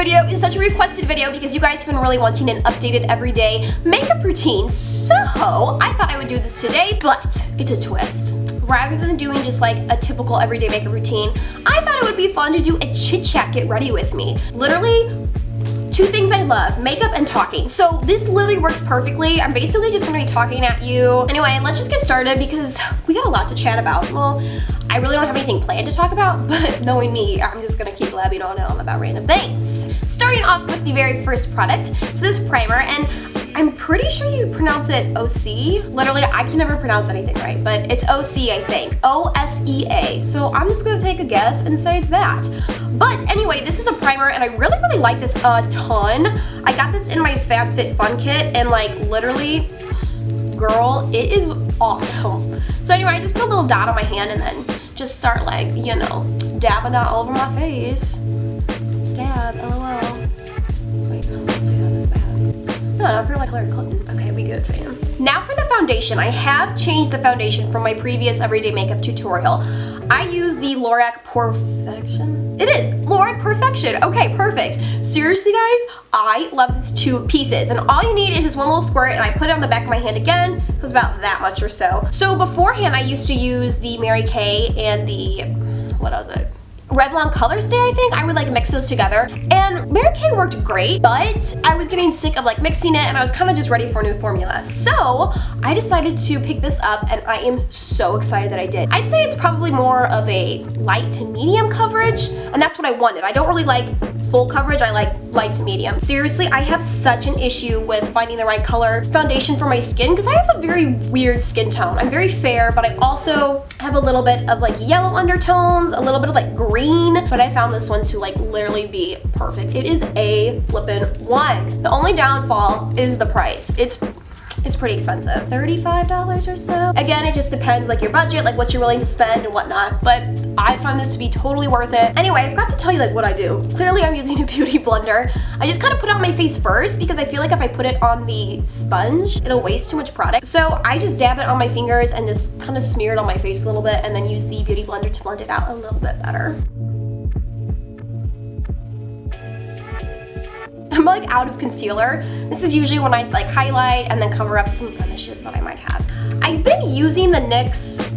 video is such a requested video because you guys have been really wanting an updated everyday makeup routine. So I thought I would do this today, but it's a twist. Rather than doing just like a typical everyday makeup routine, I thought it would be fun to do a chit chat get ready with me. Literally, two things I love, makeup and talking. So this literally works perfectly. I'm basically just gonna be talking at you. Anyway, let's just get started because we got a lot to chat about. Well, I really don't have anything planned to talk about, but knowing me, I'm just gonna keep blabbing on and on about random things. Starting off with the very first product, it's this primer, and I'm pretty sure you pronounce it OSEA. Literally, I can never pronounce anything right, but it's OSEA, I think. OSEA. So I'm just gonna take a guess and say it's that. But anyway, this is a primer, and I really, really like this a ton. I got this in my FabFitFun kit, and like literally, girl, it is awesome. So anyway, I just put a little dot on my hand and then just start like, you know, dabbing that all over my face. Dab, LOL. Wait, no, let's see how this bad. No, I feel like Hillary Clinton. Okay, we good, fam. Now for the foundation. I have changed the foundation from my previous everyday makeup tutorial. I use the Lorac Porefection. It is Lorac Porefection. Okay, perfect. Seriously, guys, I love these two pieces, and all you need is just one little squirt, and I put it on the back of my hand again. It was about that much or so. So beforehand, I used to use the Mary Kay and the, what was it? Revlon Color Stay, I think. I would like mix those together. And Mary Kay worked great, but I was getting sick of like mixing it, and I was kind of just ready for a new formula. So I decided to pick this up, and I am so excited that I did. I'd say it's probably more of a light to medium coverage, and that's what I wanted. I don't really like full coverage, I like light to medium. Seriously, I have such an issue with finding the right color foundation for my skin because I have a very weird skin tone. I'm very fair, but I also have a little bit of like yellow undertones, a little bit of like green, but I found this one to like literally be perfect. It is a flippin' one. The only downfall is the price. It's pretty expensive, $35 or so. Again, it just depends like your budget, like what you're willing to spend and whatnot, but I find this to be totally worth it. Anyway, I forgot to tell you like what I do. Clearly I'm using a beauty blender. I just kind of put it on my face first because I feel like if I put it on the sponge, it'll waste too much product. So I just dab it on my fingers and just kind of smear it on my face a little bit and then use the beauty blender to blend it out a little bit better. I'm like out of concealer. This is usually when I like highlight and then cover up some blemishes that I might have. I've been using the NYX,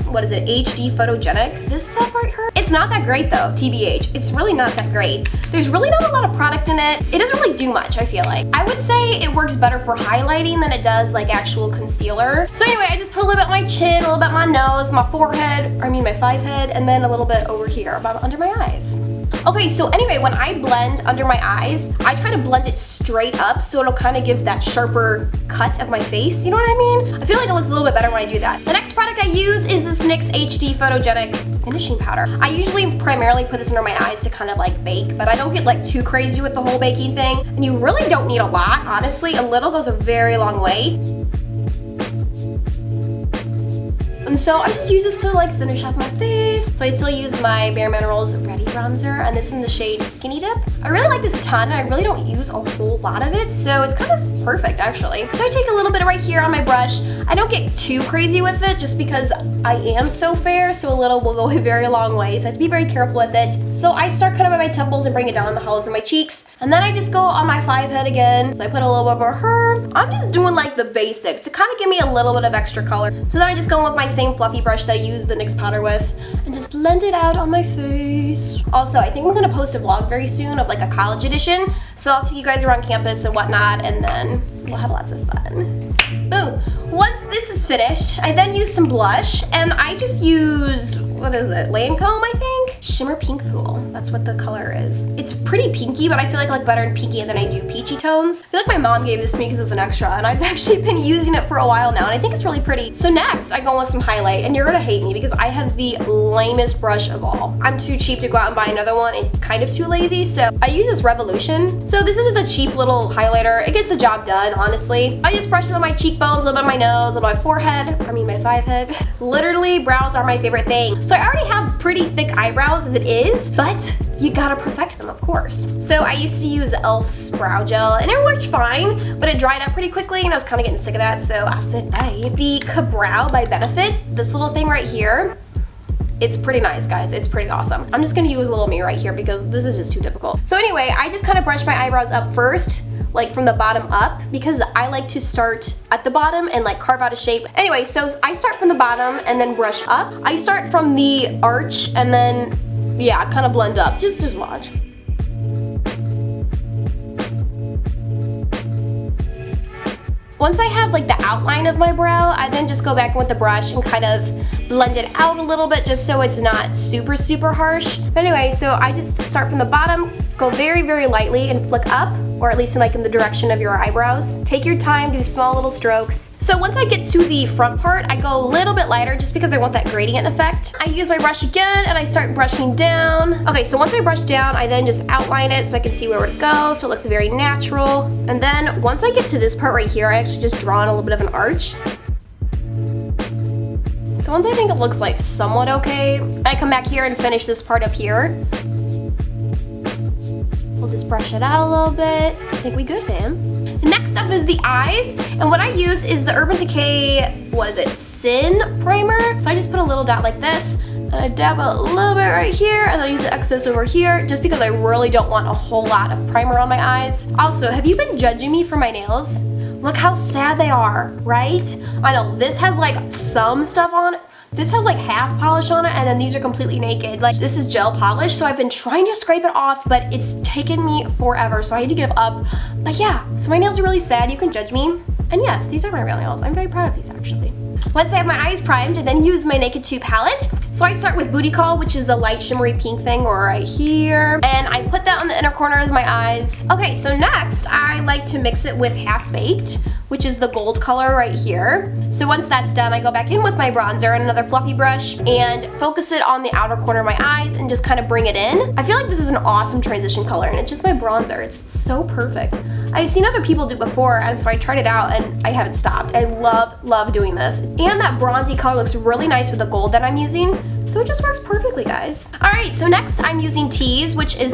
what is it, HD Photogenic. This stuff right here. It's not that great though, TBH. It's really not that great. There's really not a lot of product in it. It doesn't really do much, I feel like. I would say it works better for highlighting than it does like actual concealer. So anyway, I just put a little bit on my chin, a little bit on my nose, my forehead, or I mean my five head, and then a little bit over here, about under my eyes. Okay, so anyway, when I blend under my eyes, I try to blend it straight up so it'll kind of give that sharper cut of my face, you know what I mean? I feel like it looks a little bit better when I do that. The next product I use is this NYX HD Photogenic finishing powder. I usually primarily put this under my eyes to kind of like bake, but I don't get like too crazy with the whole baking thing. And you really don't need a lot, honestly. A little goes a very long way. And so I just use this to like finish off my face. So I still use my bareMinerals Ready Bronzer, and this is in the shade Skinny Dip. I really like this a ton, and I really don't use a whole lot of it, so it's kind of perfect actually. So I take a little bit right here on my brush. I don't get too crazy with it just because I am so fair, so a little will go a very long way, so I have to be very careful with it. So I start kind of at my temples and bring it down the hollows of my cheeks, and then I just go on my five head again. So I put a little bit over her. I'm just doing like the basics to kind of give me a little bit of extra color. So then I just go with my same fluffy brush that I use the NYX powder with and just blend it out on my face. Also, I think I'm gonna post a vlog very soon of like a college edition. So I'll take you guys around campus and whatnot, and then we'll have lots of fun. Boom. Once this is finished, I then use some blush, and I just use, what is it, Lancome, I think? Shimmer Pink Pool. That's what the color is. It's pretty pinky, but I feel like I look better in pinky than I do peachy tones. I feel like my mom gave this to me because it was an extra, and I've actually been using it for a while now, and I think it's really pretty. So next, I go with some highlight, and you're gonna hate me because I have the lamest brush of all. I'm too cheap to go out and buy another one and kind of too lazy, so I use this Revolution. So this is just a cheap little highlighter. It gets the job done, honestly. I just brush it on my cheekbones, a little bit on my nose, a little on my forehead, I mean my five head. Literally, brows are my favorite thing. So I already have pretty thick eyebrows as it is, but you gotta perfect them, of course. So I used to use e.l.f.'s brow gel, and it worked fine, but it dried up pretty quickly, and I was kind of getting sick of that, so I said, hey. The Covergirl by Benefit, this little thing right here, it's pretty nice, guys. It's pretty awesome. I'm just gonna use a little me right here because this is just too difficult. So anyway, I just kind of brush my eyebrows up first, like from the bottom up, because I like to start at the bottom and like carve out a shape. Anyway, so I start from the bottom and then brush up. I start from the arch and then, yeah, kind of blend up. Just watch. Once I have like the outline of my brow, I then just go back in with the brush and kind of blend it out a little bit just so it's not super, super harsh. But anyway, so I just start from the bottom, go very, very lightly and flick up, or at least in the direction of your eyebrows. Take your time, do small little strokes. So once I get to the front part, I go a little bit lighter just because I want that gradient effect. I use my brush again and I start brushing down. Okay, so once I brush down, I then just outline it so I can see where it goes, so it looks very natural. And then once I get to this part right here, I actually just draw in a little bit of an arch. So once I think it looks like somewhat okay, I come back here and finish this part of here. We'll just brush it out a little bit. I think we good, fam. Next up is the eyes, and what I use is the Urban Decay, what is it, Sin Primer. So I just put a little dot like this, and I dab a little bit right here, and then I use the excess over here, just because I really don't want a whole lot of primer on my eyes. Also, have you been judging me for my nails? Look how sad they are, right? I know, this has like some stuff on it. This has like half polish on it, and then these are completely naked. Like, this is gel polish, so I've been trying to scrape it off, but it's taken me forever, so I had to give up. But yeah, so my nails are really sad. You can judge me. And yes, these are my real nails. I'm very proud of these, actually. Once I have my eyes primed, I then use my Naked 2 palette. So I start with Booty Call, which is the light shimmery pink thing right here. And I put that on the inner corner of my eyes. Okay, so next, I like to mix it with Half Baked, which is the gold color right here. So once that's done, I go back in with my bronzer and another fluffy brush and focus it on the outer corner of my eyes and just kind of bring it in. I feel like this is an awesome transition color, and it's just my bronzer. It's so perfect. I've seen other people do it before, and so I tried it out and I haven't stopped. I love doing this. And that bronzy color looks really nice with the gold that I'm using. So it just works perfectly, guys. All right, so next I'm using Tease, which is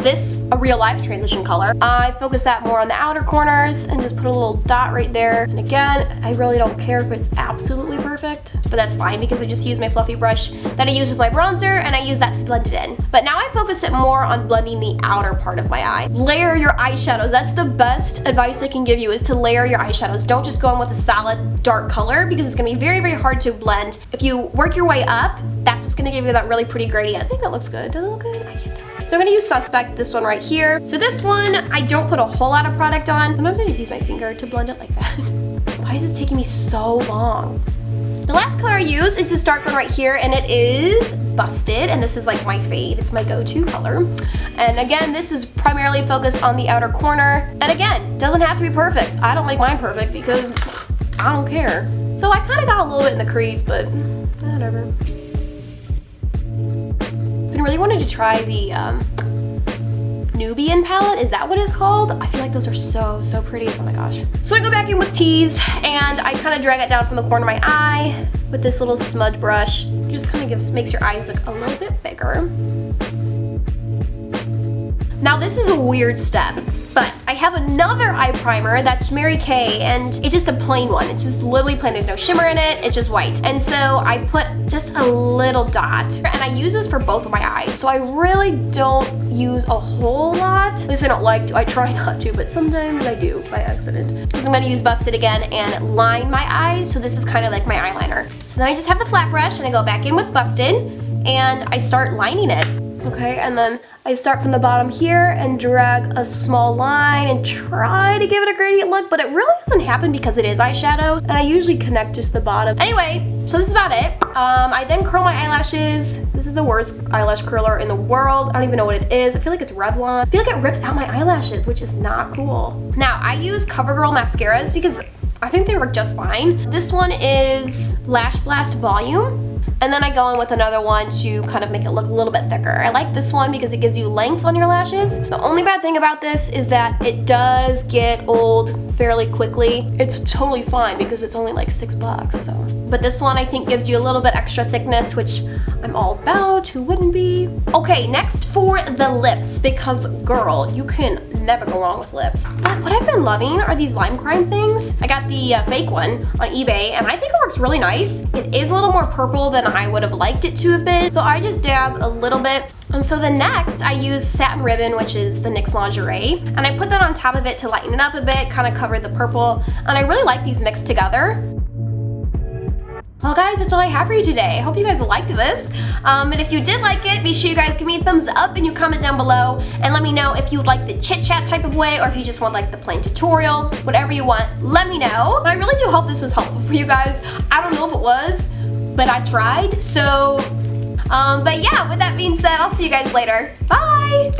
a real life transition color. I focus that more on the outer corners and just put a little dot right there. And again, I really don't care if it's absolutely perfect, but that's fine because I just use my fluffy brush that I use with my bronzer, and I use that to blend it in. But now I focus it more on blending the outer part of my eye. Layer your eyeshadows. That's the best advice I can give you, is to layer your eyeshadows. Don't just go in with a solid dark color because it's gonna be very, very hard to blend. If you work your way up, that's what's gonna give you that really pretty gradient. I think that looks good. Does it look good? I can't tell. So I'm gonna use Suspect, this one right here. So this one, I don't put a whole lot of product on. Sometimes I just use my finger to blend it like that. Why is this taking me so long? The last color I use is this dark one right here, and it is Busted, and this is like my fave. It's my go-to color. And again, this is primarily focused on the outer corner. And again, doesn't have to be perfect. I don't make mine perfect because I don't care. So I kind of got a little bit in the crease, but whatever. I've been really wanting to try the Nubian palette. Is that what it's called? I feel like those are so pretty. Oh my gosh. So I go back in with Tease, and I kind of drag it down from the corner of my eye with this little smudge brush. Just kind of makes your eyes look a little bit bigger. Now this is a weird step, but I have another eye primer that's Mary Kay, and it's just a plain one. It's just literally plain. There's no shimmer in it. It's just white. And so I put just a little dot, and I use this for both of my eyes. So I really don't use a whole lot. At least I don't like to. I try not to, but sometimes I do by accident. Because I'm gonna use Busted again and line my eyes. So this is kind of like my eyeliner. So then I just have the flat brush, and I go back in with Busted, and I start lining it. Okay, and then I start from the bottom here and drag a small line and try to give it a gradient look, but it really doesn't happen because it is eyeshadow, and I usually connect just the bottom. Anyway, so this is about it. I then curl my eyelashes. This is the worst eyelash curler in the world. I don't even know what it is. I feel like it's Revlon. I feel like it rips out my eyelashes, which is not cool. Now, I use Covergirl mascaras because I think they work just fine. This one is Lash Blast Volume. And then I go in with another one to kind of make it look a little bit thicker. I like this one because it gives you length on your lashes. The only bad thing about this is that it does get old fairly quickly. It's totally fine because it's only like $6, so. But this one I think gives you a little bit extra thickness, which I'm all about. Who wouldn't be? Okay, next for the lips, because girl, you can never go wrong with lips. But what I've been loving are these lime crime things. I got the fake one on eBay, and I think it works really nice. It is a little more purple than I would have liked it to have been, so I just dab a little bit. And so then next, I use Satin Ribbon, which is the NYX Lingerie, and I put that on top of it to lighten it up a bit, kind of cover the purple, and I really like these mixed together. Well guys, that's all I have for you today. I hope you guys liked this. And if you did like it, be sure you guys give me a thumbs up and you comment down below and let me know if you like the chit chat type of way or if you just want like the plain tutorial, whatever you want, let me know. But I really do hope this was helpful for you guys. I don't know if it was, but I tried. So, but yeah, with that being said, I'll see you guys later. Bye!